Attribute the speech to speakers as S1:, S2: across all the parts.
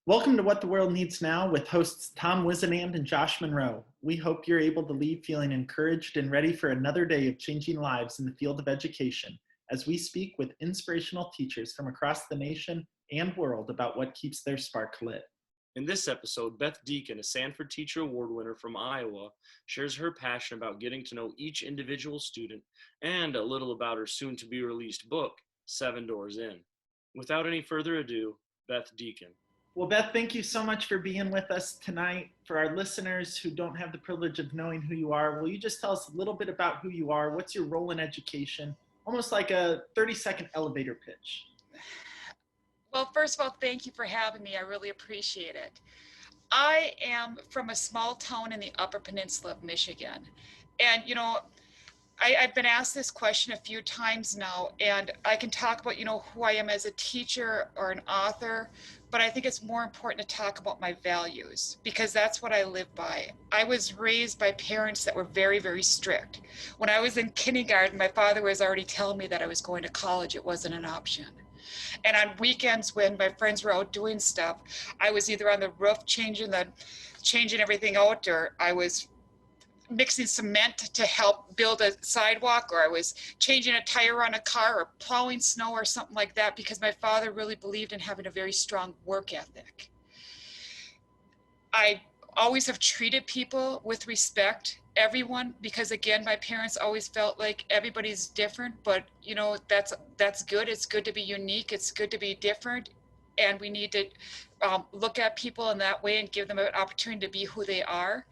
S1: Welcome to What the World Needs Now with hosts Tom Whisinnand and Josh Monroe. We hope you're able to leave feeling encouraged and ready for another day of changing lives in the field of education as we speak with inspirational teachers from across the nation and world about what keeps their spark lit.
S2: In this episode, Beth Deacon, a Sanford Teacher Award winner from Iowa, shares her passion about getting to know each individual student and a little about her soon-to-be-released book, 7 Doors In. Without any further ado, Beth Deacon.
S1: Well, Beth, thank you so much for being with us tonight. For our listeners who don't have the privilege of knowing who you are, will you just tell us a little bit about who you are? What's your role in education? Almost like a 30-second elevator pitch.
S3: Well, first of all, thank you for having me. I really appreciate it. I am from a small town in the Upper Peninsula of Michigan. And, I've been asked this question a few times now, and I can talk about, who I am as a teacher or an author, but I think it's more important to talk about my values because that's what I live by. I was raised by parents that were very, very strict. When I was in kindergarten, my father was already telling me that I was going to college. It wasn't an option. And on weekends when my friends were out doing stuff, I was either on the roof changing everything out, or I was mixing cement to help build a sidewalk, or I was changing a tire on a car or plowing snow or something like that, because my father really believed in having a very strong work ethic. I always have treated people with respect, everyone, because again, my parents always felt like everybody's different, but that's good. It's good to be unique. It's good to be different. And we need to look at people in that way and give them an opportunity to be who they are.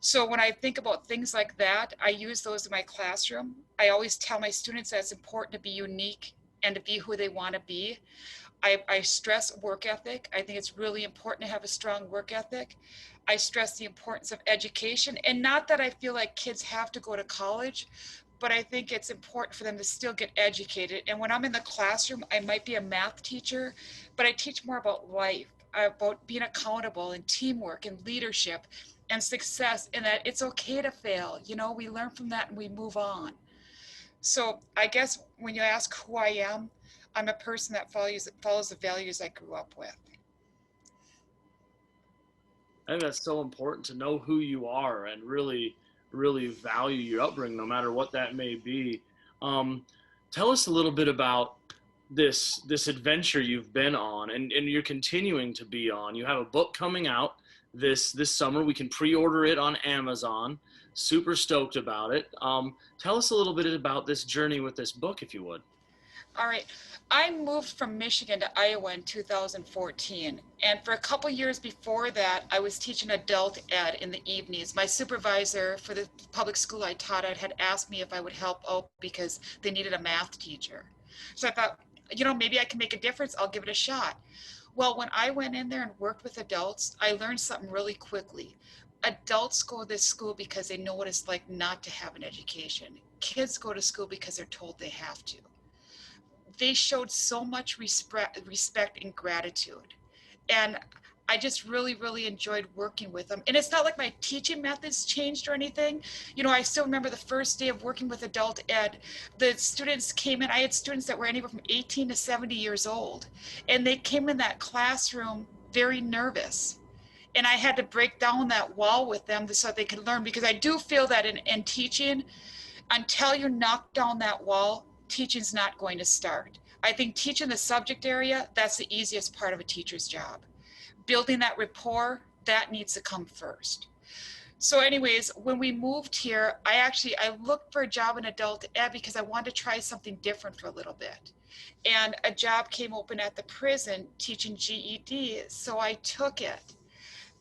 S3: So when I think about things like that, I use those in my classroom. I always tell my students that it's important to be unique and to be who they want to be. I stress work ethic. I think it's really important to have a strong work ethic. I stress the importance of education, and not that I feel like kids have to go to college, but I think it's important for them to still get educated. And when I'm in the classroom, I might be a math teacher, but I teach more about life, about being accountable and teamwork and leadership and success, and that it's okay to fail. We learn from that and we move on. So I guess when you ask who I am, I'm a person that follows the values I grew up with.
S2: I think that's so important to know who you are and really, really value your upbringing, no matter what that may be. Tell us a little bit about this adventure you've been on and you're continuing to be on. You have a book coming out this summer. We can pre-order it on Amazon. Super stoked about it. Tell us a little bit about this journey with this book, if you would.
S3: All right. I moved from Michigan to Iowa in 2014. And for a couple years before that, I was teaching adult ed in the evenings. My supervisor for the public school I taught at had asked me if I would help out because they needed a math teacher. So I thought, maybe I can make a difference. I'll give it a shot. Well, when I went in there and worked with adults, I learned something really quickly. Adults go to this school because they know what it's like not to have an education. Kids go to school because they're told they have to. They showed so much respect and gratitude. And I just really, really enjoyed working with them. And it's not like my teaching methods changed or anything. I still remember the first day of working with adult ed, the students came in. I had students that were anywhere from 18 to 70 years old. And they came in that classroom very nervous. And I had to break down that wall with them so they could learn, because I do feel that in teaching, until you knock down that wall, teaching's not going to start. I think teaching the subject area, that's the easiest part of a teacher's job. Building that rapport, that needs to come first. So anyways, when we moved here, I looked for a job in adult ed because I wanted to try something different for a little bit. And a job came open at the prison teaching GED, so I took it.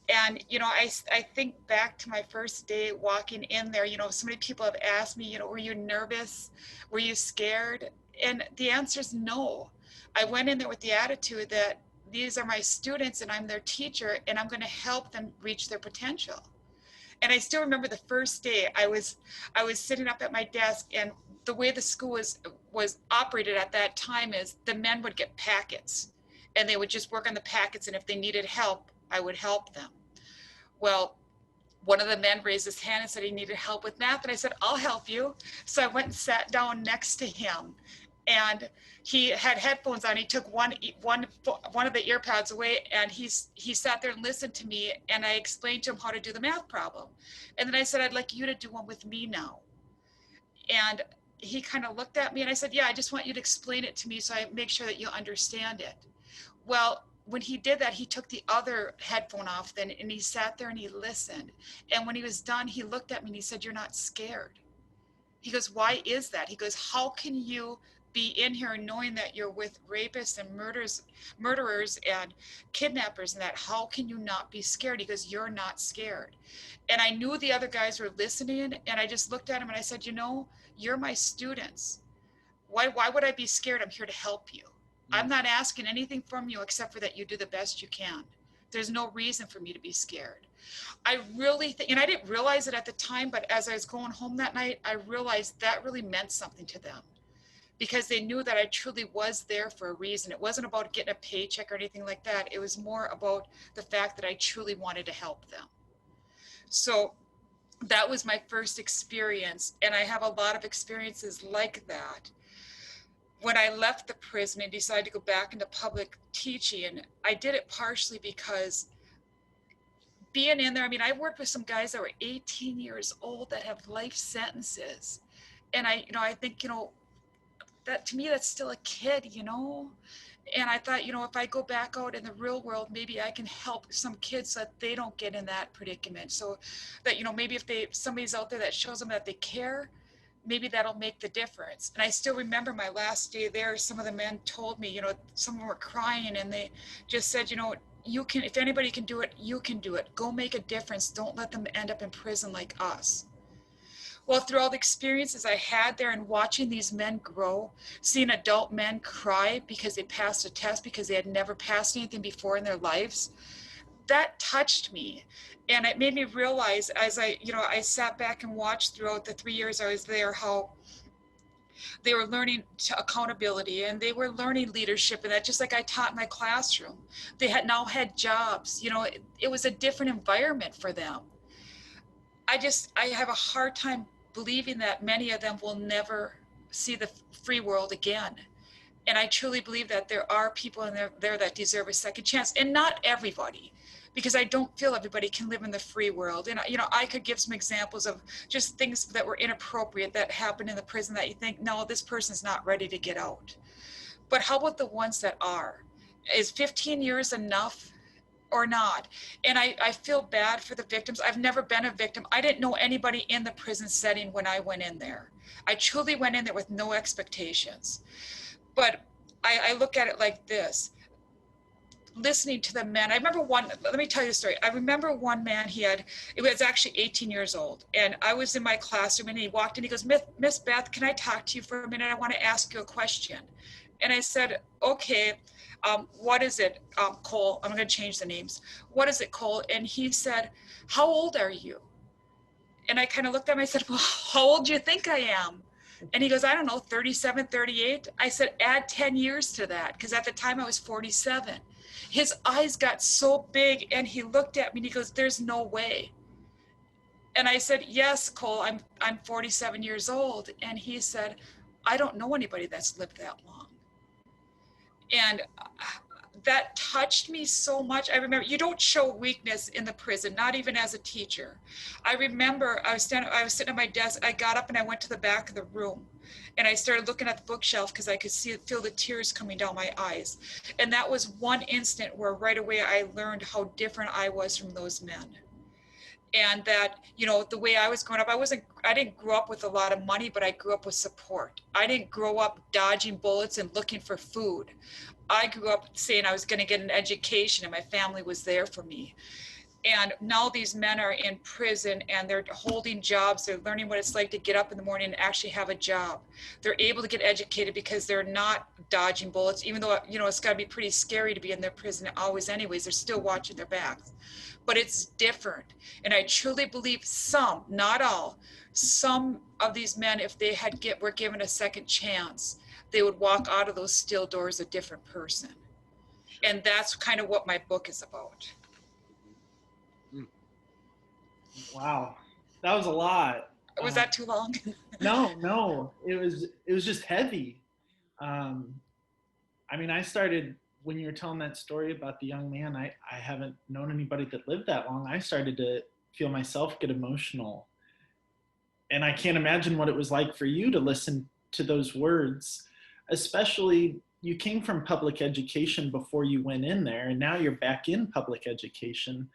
S3: And, I think back to my first day walking in there, so many people have asked me, were you nervous? Were you scared? And the answer is no. I went in there with the attitude that these are my students and I'm their teacher and I'm going to help them reach their potential. And I still remember the first day I was sitting up at my desk, and the way the school was operated at that time is the men would get packets and they would just work on the packets. And if they needed help, I would help them. Well, one of the men raised his hand and said he needed help with math. And I said, I'll help you. So I went and sat down next to him. and he had headphones on. He took one of the ear pads away, and he sat there and listened to me, and I explained to him how to do the math problem. And then I said, I'd like you to do one with me now. And he kind of looked at me, and I said, yeah, I just want you to explain it to me so I make sure that you understand it. Well, when he did that, he took the other headphone off then, and he sat there and he listened. And when he was done, he looked at me and he said, you're not scared. He goes, why is that? He goes, how can you be in here knowing that you're with rapists and murderers and kidnappers and that? How can you not be scared? He goes, you're not scared. And I knew the other guys were listening, and I just looked at him and I said, you know, you're my students. Why would I be scared? I'm here to help you. I'm not asking anything from you except for that you do the best you can. There's no reason for me to be scared. I really think, and I didn't realize it at the time, but as I was going home that night, I realized that really meant something to them, because they knew that I truly was there for a reason. It wasn't about getting a paycheck or anything like that. It was more about the fact that I truly wanted to help them. So that was my first experience, and I have a lot of experiences like that. When I left the prison and decided to go back into public teaching, I did it partially because being in there, I mean, I worked with some guys that were 18 years old that have life sentences. And I think, that to me, that's still a kid, And I thought, if I go back out in the real world, maybe I can help some kids so that they don't get in that predicament. So that, maybe if somebody's out there that shows them that they care, maybe that'll make the difference. And I still remember my last day there, some of the men told me, some of them were crying, and they just said, you can, if anybody can do it, you can do it. Go make a difference. Don't let them end up in prison like us. Well, through all the experiences I had there and watching these men grow, seeing adult men cry because they passed a test because they had never passed anything before in their lives, that touched me. And it made me realize, as I sat back and watched throughout the 3 years I was there, how they were learning accountability, and they were learning leadership, and that just like I taught in my classroom. They had now had jobs. It was a different environment for them. I have a hard time believing that many of them will never see the free world again. And I truly believe that there are people in there that deserve a second chance, and not everybody, because I don't feel everybody can live in the free world. And, I could give some examples of just things that were inappropriate that happened in the prison that you think, no, this person's not ready to get out. But how about the ones that are? Is 15 years enough or not? And I feel bad for the victims. I've never been a victim. I didn't know anybody in the prison setting when I went in there. I truly went in there with no expectations. But I look at it like this. Listening to the men, I remember let me tell you a story. I remember one man, it was actually 18 years old, and I was in my classroom, and he walked in, he goes, Miss Beth, can I talk to you for a minute? I want to ask you a question. And I said, okay, what is it, Cole? I'm going to change the names. What is it, Cole? And he said, how old are you? And I kind of looked at him, I said, well, how old do you think I am? And he goes, I don't know, 37, 38. I said, add 10 years to that, because at the time I was 47. His eyes got so big, and he looked at me and he goes, there's no way. And I said, yes, Cole, I'm 47 years old. And he said, I don't know anybody that's lived that long. And that touched me so much. I remember, you don't show weakness in the prison, not even as a teacher. I remember I was sitting at my desk. I got up and I went to the back of the room, and I started looking at the bookshelf because I could feel the tears coming down my eyes. And that was one instant where right away I learned how different I was from those men. And that, the way I was growing up, I didn't grow up with a lot of money, but I grew up with support. I didn't grow up dodging bullets and looking for food. I grew up saying I was going to get an education, and my family was there for me. And now these men are in prison, and they're holding jobs. They're learning what it's like to get up in the morning and actually have a job. They're able to get educated because they're not dodging bullets, even though, it's got to be pretty scary to be in their prison always anyways. They're still watching their backs. But it's different. And I truly believe some, not all, some of these men, if they were given a second chance, they would walk out of those steel doors a different person. And that's kind of what my book is about.
S1: Wow, that was a lot.
S3: Was that too long?
S1: No, it was just heavy. Um, I mean, I started, when you were telling that story about the young man, I haven't known anybody that lived that long. I started to feel myself get emotional. And I can't imagine what it was like for you to listen to those words, especially you came from public education before you went in there, and now you're back in public education.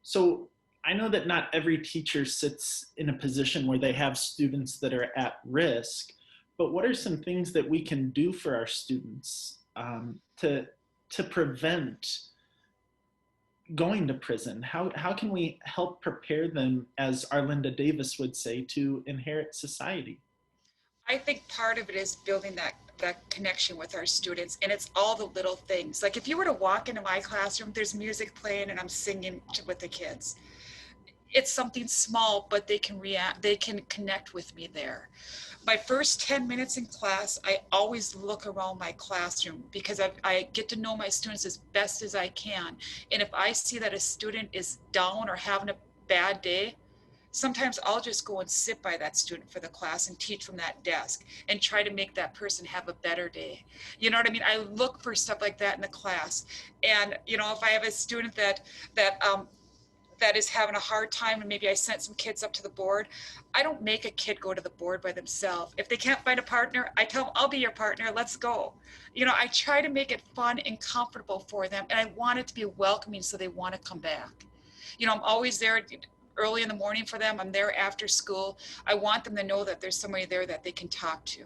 S1: So I know that not every teacher sits in a position where they have students that are at risk, but what are some things that we can do for our students to prevent going to prison? How can we help prepare them, as Arlinda Davis would say, to inherit society?
S3: I think part of it is building that connection with our students, and it's all the little things. Like if you were to walk into my classroom, there's music playing and I'm singing with the kids. It's something small, but they can react, they can connect with me there. My first 10 minutes in class, I always look around my classroom because I get to know my students as best as I can. And if I see that a student is down or having a bad day, sometimes I'll just go and sit by that student for the class and teach from that desk and try to make that person have a better day. You know what I mean? I look for stuff like that in the class. And, you know, if I have a student that is having a hard time and maybe I sent some kids up to the board, I don't make a kid go to the board by themselves. If they can't find a partner, I tell them, I'll be your partner, let's go. You know, I try to make it fun and comfortable for them, and I want it to be welcoming so they want to come back. You know, I'm always there early in the morning for them. I'm there after school. I want them to know that there's somebody there that they can talk to.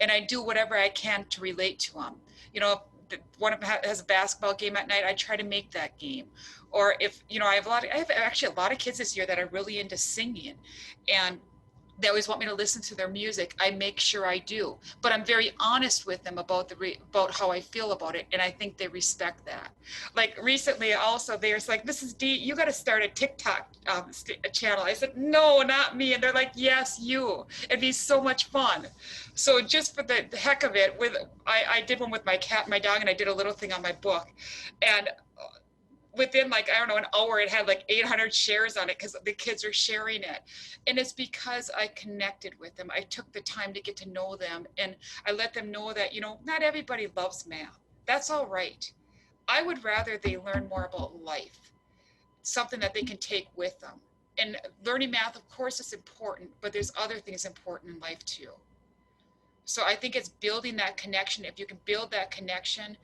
S3: And I do whatever I can to relate to them. You know, if one of them has a basketball game at night, I try to make that game. Or if, you know, I have actually a lot of kids this year that are really into singing, and they always want me to listen to their music. I make sure I do, but I'm very honest with them about about how I feel about it, and I think they respect that. Like recently, also they were like, "Mrs. D, you got to start a TikTok channel." I said, "No, not me," and they're like, "Yes, you. It'd be so much fun." So just for the heck of it, I did one with my cat, my dog, and I did a little thing on my book, and within like, I don't know, an hour, it had like 800 shares on it because the kids are sharing it. And it's because I connected with them. I took the time to get to know them, and I let them know that, you know, not everybody loves math. That's all right. I would rather they learn more about life, something that they can take with them. And learning math, of course, is important, but there's other things important in life too. So I think it's building that connection. If you can build that connection,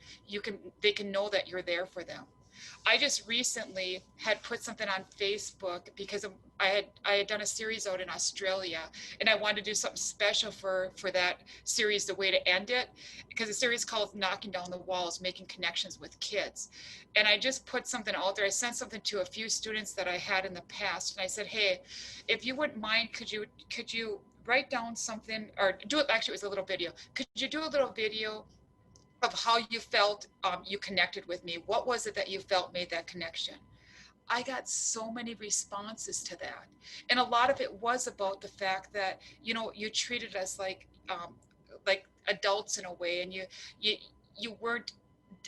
S3: they can know that you're there for them. I just recently had put something on Facebook because I had done a series out in Australia, and I wanted to do something special for that series, the way to end it, because the series called Knocking Down the Walls, Making Connections with Kids. And I just put something out there. I sent something to a few students that I had in the past, and I said, "Hey, if you wouldn't mind, could you write down something, or do it?" Actually, it was a little video. Could you do a little video of how you felt you connected with me? What was it that you felt made that connection? I got so many responses to that. And a lot of it was about the fact that, you know, you treated us like adults in a way, and you, you weren't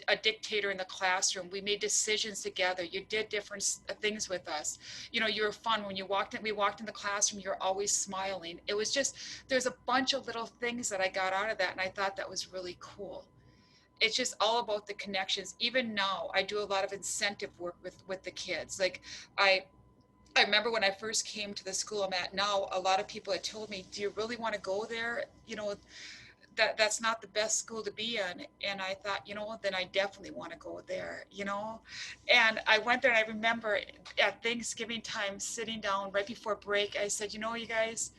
S3: a dictator in the classroom. We made decisions together. You did different things with us. You know, you were fun when we walked in the classroom, you're always smiling. It was just, there's a bunch of little things that I got out of that. And I thought that was really cool. It's just all about the connections. Even now, I do a lot of incentive work with the kids. Like I I remember when I first came to the school I'm at now, a lot of people had told me, "Do you really want to go there? You know, that's not the best school to be in." And I thought, you know, then I definitely want to go there, you know. And I went there, and I remember at Thanksgiving time sitting down right before break, I said, "You know, you guys,"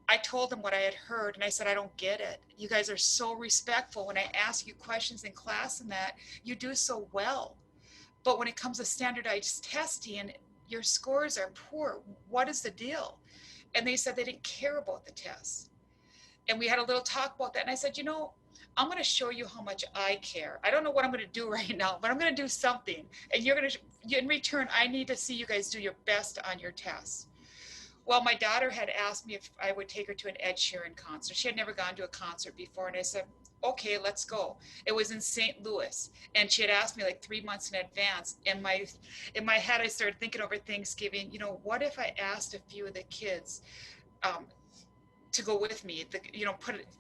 S3: I told them what I had heard, and I said, "I don't get it. You guys are so respectful. When I ask you questions in class and that, you do so well. But when it comes to standardized testing, your scores are poor. What is the deal?" And they said they didn't care about the tests. And we had a little talk about that. And I said, "You know, I'm going to show you how much I care. I don't know what I'm going to do right now, but I'm going to do something. And you're going to, in return, I need to see you guys do your best on your tests." Well, my daughter had asked me if I would take her to an Ed Sheeran concert. She had never gone to a concert before. And I said, "Okay, let's go." It was in St. Louis. And she had asked me like 3 months in advance. And in my head, I started thinking over Thanksgiving, you know, what if I asked a few of the kids um, to go with me.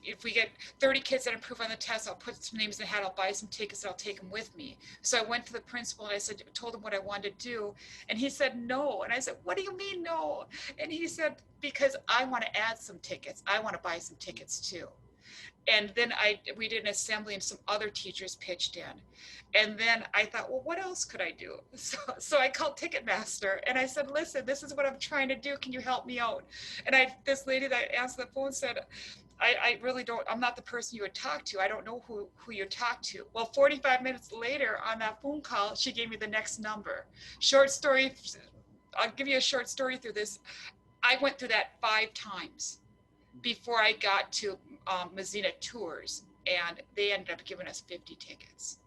S3: If we get 30 kids that improve on the test, I'll put some names in the hat, I'll buy some tickets, and I'll take them with me. So I went to the principal and told him what I wanted to do. And he said, no. And I said, what do you mean no? And he said, because I want to add some tickets. I want to buy some tickets too. And then we did an assembly and some other teachers pitched in. And then I thought, well, what else could I do? So I called Ticketmaster and I said, listen, this is what I'm trying to do. Can you help me out? And this lady that answered the phone said, I really don't, I'm not the person you would talk to. I don't know who you talk to. Well, 45 minutes later on that phone call, she gave me the next number. Short story, I'll give you a short story through this. I went through that 5 times before I got to Mazzina Tours, and they ended up giving us 50 tickets.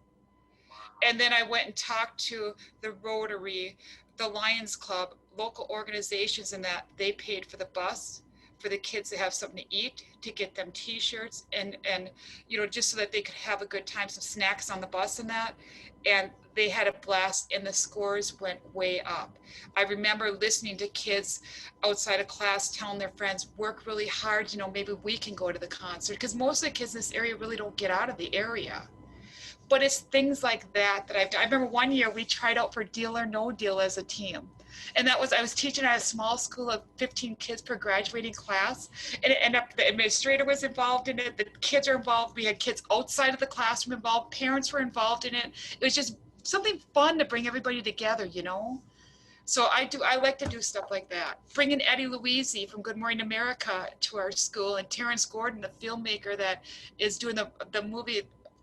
S3: And then I went and talked to the Rotary, the Lions Club, local organizations, and that they paid for the bus for the kids to have something to eat, to get them t-shirts and just so that they could have a good time, some snacks on the bus and that. And they had a blast and the scores went way up. I remember listening to kids outside of class telling their friends, work really hard, maybe we can go to the concert, because most of the kids in this area really don't get out of the area. But it's things like that I've done. I remember one year we tried out for Deal or No Deal as a team. And I was teaching at a small school of 15 kids per graduating class. And it ended up, the administrator was involved in it. The kids are involved. We had kids outside of the classroom involved. Parents were involved in it. It was just something fun to bring everybody together, So I like to do stuff like that. Bringing Eddie Louisi from Good Morning America to our school, and Terrence Gordon, the filmmaker that is doing the movie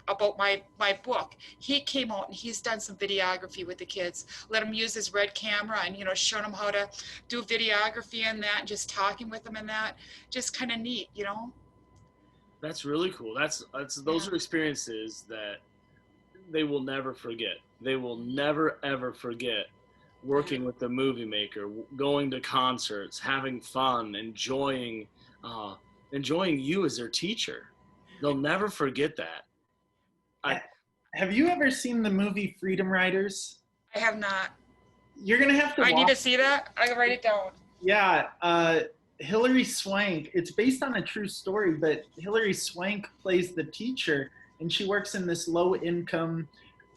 S3: about my book. He came out and he's done some videography with the kids. Let him use his red camera and, showing them how to do videography and that, and just talking with them and that. Just kind of neat,
S2: That's really cool. Those are experiences that they will never forget. They will never, ever forget working with the movie maker, going to concerts, having fun, enjoying you as their teacher. They'll never forget that.
S1: Have you ever seen the movie Freedom Riders?
S3: I have not.
S1: You're going to have to watch.
S3: I need to see that. I can write it down.
S1: Yeah. Hilary Swank, it's based on a true story, but Hilary Swank plays the teacher, and she works in this low-income,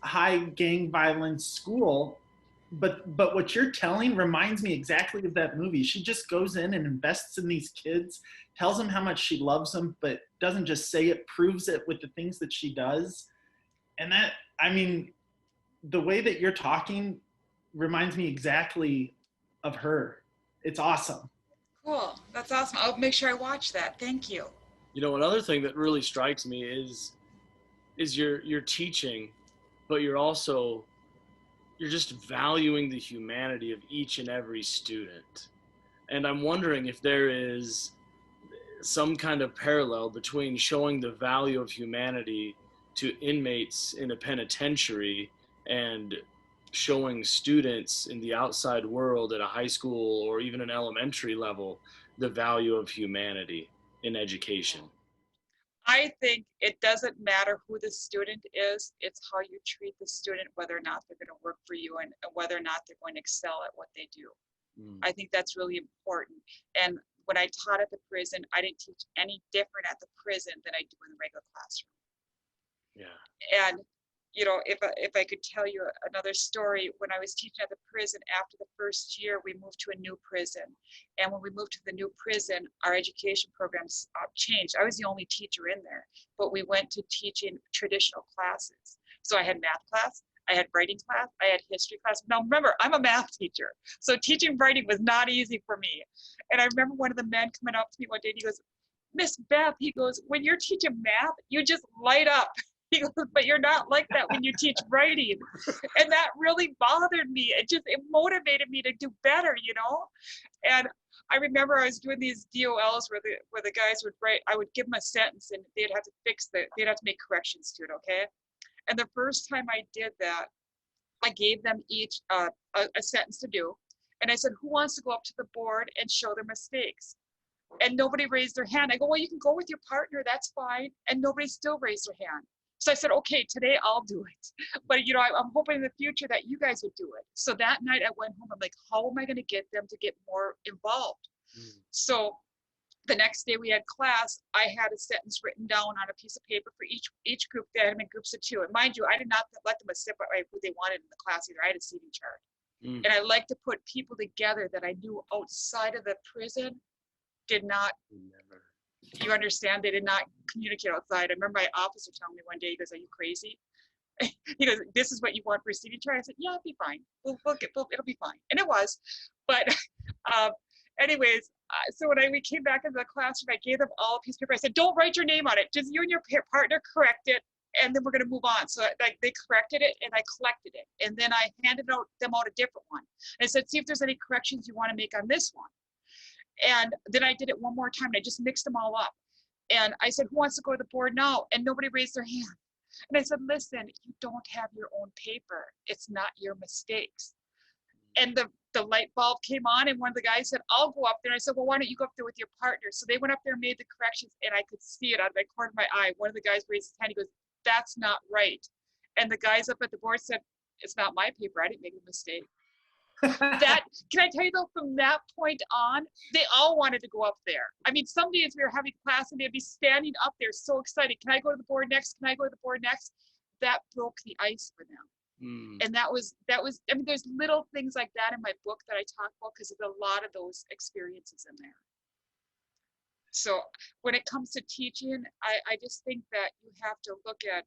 S1: high gang violence school. But what you're telling reminds me exactly of that movie. She just goes in and invests in these kids, tells them how much she loves them, but doesn't just say it, proves it with the things that she does. And the way that you're talking reminds me exactly of her. It's awesome.
S3: Cool. That's awesome. I'll make sure I watch that. Thank you.
S2: Another thing that really strikes me is you're teaching, but you're just valuing the humanity of each and every student. And I'm wondering if there is some kind of parallel between showing the value of humanity to inmates in a penitentiary and showing students in the outside world at a high school or even an elementary level the value of humanity in education.
S3: I think it doesn't matter who the student is, it's how you treat the student, whether or not they're going to work for you and whether or not they're going to excel at what they do. I think that's really important. And when I taught at the prison, I didn't teach any different at the prison than I do in the regular classroom.
S2: Yeah.
S3: And if I could tell you another story, when I was teaching at the prison, after the first year, we moved to a new prison. And when we moved to the new prison, our education programs changed. I was the only teacher in there, but we went to teaching traditional classes. So I had math class, I had writing class, I had history class. Now remember, I'm a math teacher, so teaching writing was not easy for me. And I remember one of the men coming up to me one day and he goes, Miss Beth, he goes, when you're teaching math, you just light up. He goes, but you're not like that when you teach writing. And that really bothered me. It motivated me to do better, And I remember I was doing these DOLs where the guys would write, I would give them a sentence and they'd have to make corrections to it, okay? And the first time I did that, I gave them each a sentence to do. And I said, who wants to go up to the board and show their mistakes? And nobody raised their hand. I go, well, you can go with your partner, that's fine. And nobody still raised their hand. So I said, okay, today I'll do it. But, I'm hoping in the future that you guys would do it. So that night I went home, I'm like, how am I going to get them to get more involved? So the next day we had class, I had a sentence written down on a piece of paper for each group. They had them in groups of 2. And mind you, I did not let them separate who they wanted in the class either. I had a seating chart. And I like to put people together that I knew outside of the prison did not, you understand, they did not communicate outside. I remember my officer telling me one day, he goes, "Are you crazy?" He goes, "This is what you want for a seating chart?" I said, "Yeah, it'll be fine. It'll be fine." And it was. But anyways, so when we came back into the classroom, I gave them all a piece of paper. I said, "Don't write your name on it. Just you and your partner correct it, and then we're going to move on." So like they corrected it, and I collected it. And then I handed them out a different one. And I said, "See if there's any corrections you want to make on this one." And then I did it one more time, and I just mixed them all up. And I said, "Who wants to go to the board now?" And nobody raised their hand. And I said, "Listen, you don't have your own paper. It's not your mistakes." And the light bulb came on, and one of the guys said, "I'll go up there." And I said, "Well, why don't you go up there with your partner?" So they went up there and made the corrections, and I could see it out of the corner of my eye. One of the guys raised his hand. He goes, "That's not right." And the guys up at the board said, "It's not my paper. I didn't make a mistake." That, can I tell you though, from that point on, they all wanted to go up there. I mean, some days we were having class and they'd be standing up there so excited. "Can I go to the board next? Can I go to the board next?" That broke the ice for them. And that was, I mean, there's little things like that in my book that I talk about because there's a lot of those experiences in there. So when it comes to teaching, I just think that you have to look at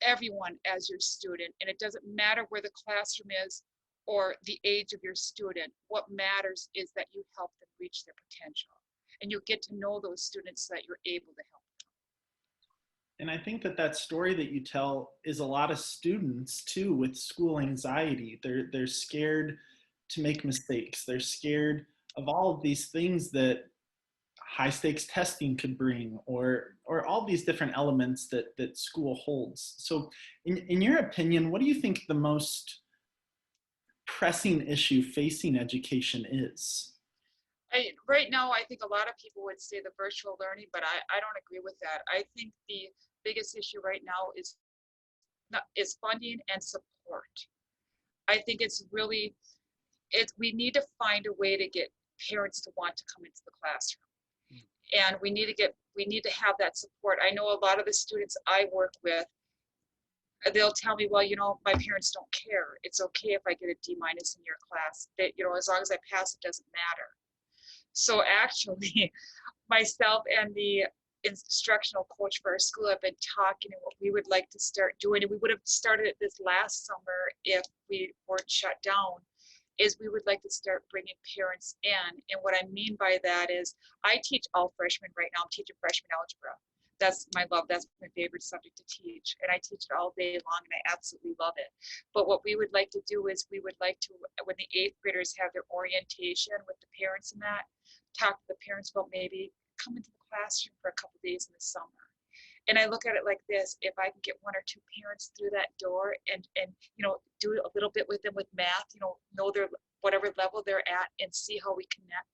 S3: everyone as your student, and it doesn't matter where the classroom is or the age of your student. What matters is that you help them reach their potential, and you get to know those students so that you're able to help them.
S1: And I think that story that you tell is a lot of students too with school anxiety. They're scared to make mistakes. They're scared of all of these things that high stakes testing could bring, or all these different elements that school holds. So in your opinion, what do you think the most pressing issue facing education is?
S3: Right now, I think a lot of people would say the virtual learning, but I don't agree with that. I think the biggest issue right now is funding and support. I think we need to find a way to get parents to want to come into the classroom. And we need to have that support. I know a lot of the students I work with, they'll tell me, "Well, my parents don't care. It's okay if I get a D- in your class. That, as long as I pass, it doesn't matter." So actually, myself and the instructional coach for our school have been talking, and what we would like to start doing, and we would have started it this last summer if we weren't shut down, is we would like to start bringing parents in. And what I mean by that is, I teach all freshmen right now. I'm teaching freshman algebra. That's my love. That's my favorite subject to teach. And I teach it all day long, and I absolutely love it. But what we would like to do is we would like to, when the 8th graders have their orientation with the parents and that, talk to the parents about maybe come into the classroom for a couple of days in the summer. And I look at it like this: if I can get 1 or 2 parents through that door and do a little bit with them with math, know their whatever level they're at, and see how we connect,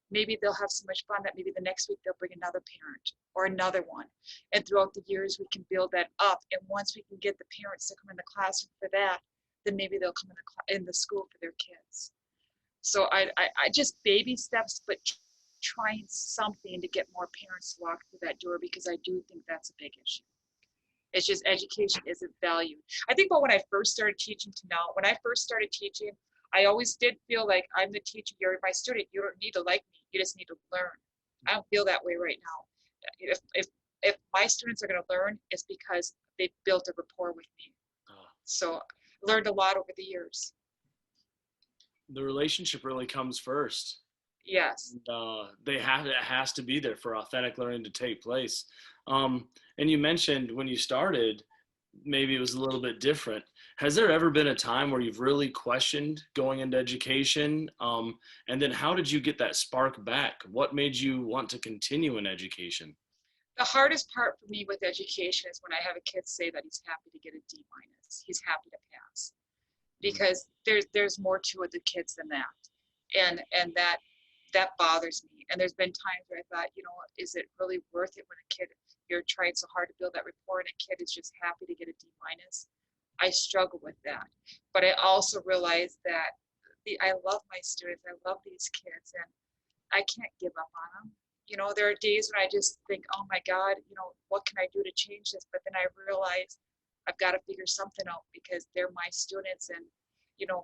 S3: maybe they'll have so much fun that maybe the next week they'll bring another parent or another one. And throughout the years, we can build that up. And once we can get the parents to come in the classroom for that, then maybe they'll come in the school for their kids. So I just baby steps, but trying something to get more parents to walk through that door, because I do think that's a big issue. It's just education isn't valued. I think about when I first started teaching to now. When I first started teaching, I always did feel like, I'm the teacher, you're my student. You don't need to like me. You just need to learn. I don't feel that way right now. If my students are going to learn, it's because they built a rapport with me. So I learned a lot over the years.
S2: The relationship really comes first.
S3: Yes.
S2: It has to be there for authentic learning to take place. And you mentioned when you started, maybe it was a little bit different. Has there ever been a time where you've really questioned going into education? And then how did you get that spark back? What made you want to continue in education?
S3: The hardest part for me with education is when I have a kid say that he's happy to get a D-. He's happy to pass. Because there's more to the kids than that. And that bothers me. And there's been times where I thought, is it really worth it when a kid, you're trying so hard to build that rapport and a kid is just happy to get a D-? I struggle with that. But I also realize that I love my students. I love these kids, and I can't give up on them. There are days when I just think, oh my God, what can I do to change this? But then I realize I've got to figure something out because they're my students. And,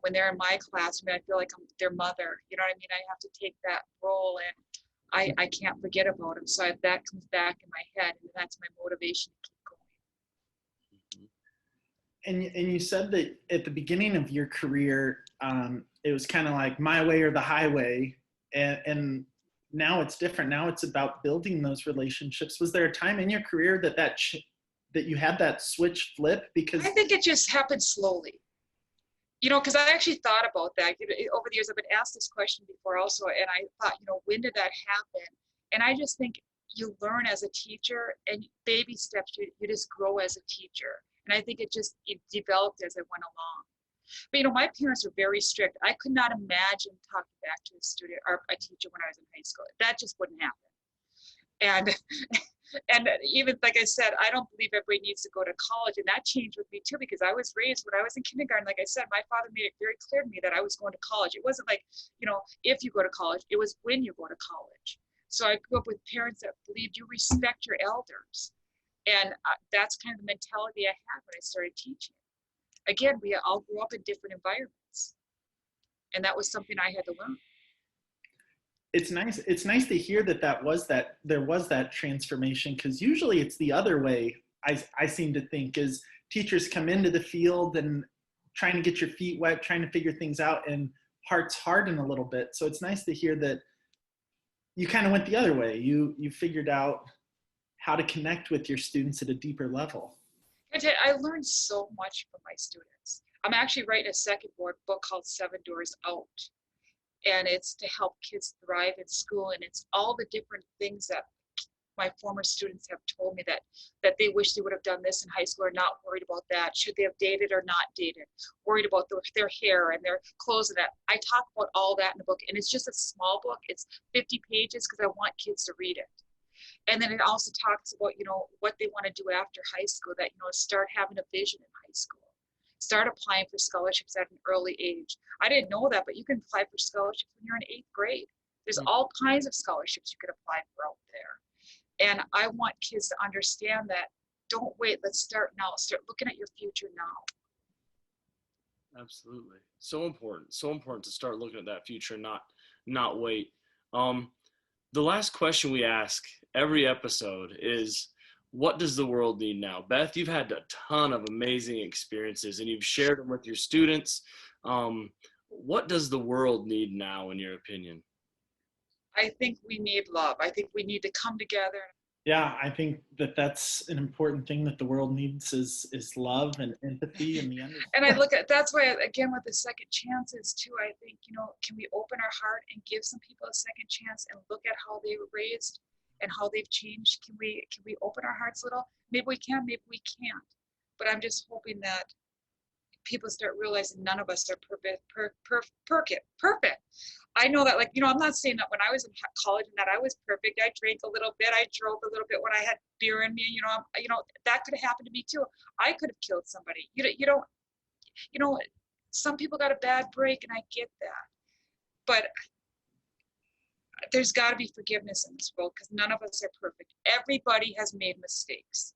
S3: when they're in my classroom, I feel like I'm their mother. You know what I mean? I have to take that role, and I can't forget about them. So that comes back in my head, and that's my motivation to keep going.
S1: And you said that at the beginning of your career, it was kind of like my way or the highway. And now it's different. Now it's about building those relationships. Was there a time in your career that you had that switch flip? Because
S3: I think it just happened slowly. Because I actually thought about that. Over the years, I've been asked this question before also, and I thought, when did that happen? And I just think you learn as a teacher, and baby steps, you just grow as a teacher. And I think it developed as it went along. But my parents were very strict. I could not imagine talking back to a student or a teacher when I was in high school. That just wouldn't happen. And even like I said, I don't believe everybody needs to go to college, and that changed with me too, because I was raised when I was in kindergarten. Like I said, my father made it very clear to me that I was going to college. It wasn't like, if you go to college, it was when you go to college. So I grew up with parents that believed you respect your elders, and that's kind of the mentality I had when I started teaching. Again, we all grew up in different environments, and that was something I had to learn.
S1: It's nice to hear that there was that transformation, because usually it's the other way. I seem to think is teachers come into the field and trying to get your feet wet, trying to figure things out, and hearts harden a little bit. So it's nice to hear that you kind of went the other way. You figured out how to connect with your students at a deeper level.
S3: I learned so much from my students. I'm actually writing a second book called 7 Doors Out. And it's to help kids thrive in school. And it's all the different things that my former students have told me that they wish they would have done this in high school, or not worried about that. Should they have dated or not dated? Worried about their hair and their clothes and that. I talk about all that in the book. And it's just a small book. It's 50 pages because I want kids to read it. And then it also talks about, what they want to do after high school, that, start having a vision in high school. Start applying for scholarships at an early age. I didn't know that, but you can apply for scholarships when you're in 8th grade. There's all kinds of scholarships you can apply for out there. And I want kids to understand that. Don't wait. Let's start now. Start looking at your future now.
S2: Absolutely. So important. So important to start looking at that future, not wait. The last question we ask every episode is, what does the world need now? Beth, you've had a ton of amazing experiences, and you've shared them with your students. What does the world need now, in your opinion?
S3: I think we need love. I think we need to come together.
S1: Yeah, I think that's an important thing that the world needs is love and empathy and the understanding.
S3: And that's why, again, with the second chances too, I think, can we open our heart and give some people a second chance and look at how they were raised and how they've changed? Can we open our hearts a little? Maybe we can, maybe we can't. But I'm just hoping that people start realizing none of us are perfect. I know that, I'm not saying that when I was in college and that I was perfect. I drank a little bit, I drove a little bit when I had beer in me. That could have happened to me too. I could have killed somebody. Some people got a bad break, and I get that. But there's got to be forgiveness in this world, because none of us are perfect. Everybody has made mistakes.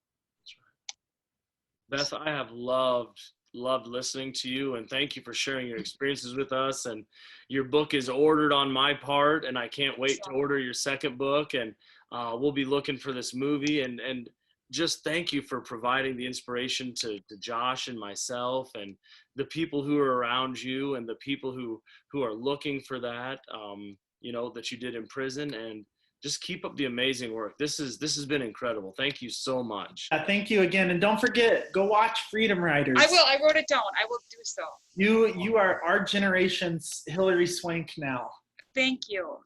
S2: Beth, I have loved listening to you, and thank you for sharing your experiences with us. And your book is ordered on my part, and I can't wait to order your second book, and we'll be looking for this movie. And just thank you for providing the inspiration to Josh and myself and the people who are around you, and the people who are looking for that, that you did in prison. And just keep up the amazing work. This has been incredible. Thank you so much.
S1: Thank you again. And don't forget, go watch Freedom Riders.
S3: I will. I wrote it down. I will do so.
S1: You are our generation's Hillary Swank now.
S3: Thank you.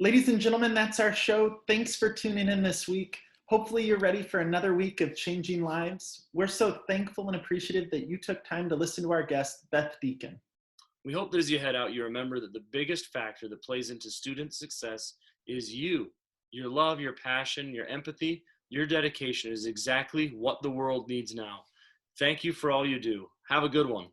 S1: Ladies and gentlemen, that's our show. Thanks for tuning in this week. Hopefully you're ready for another week of changing lives. We're so thankful and appreciative that you took time to listen to our guest, Beth Deacon.
S2: We hope that as you head out, you remember that the biggest factor that plays into student success is you. Your love, your passion, your empathy, your dedication is exactly what the world needs now. Thank you for all you do. Have a good one.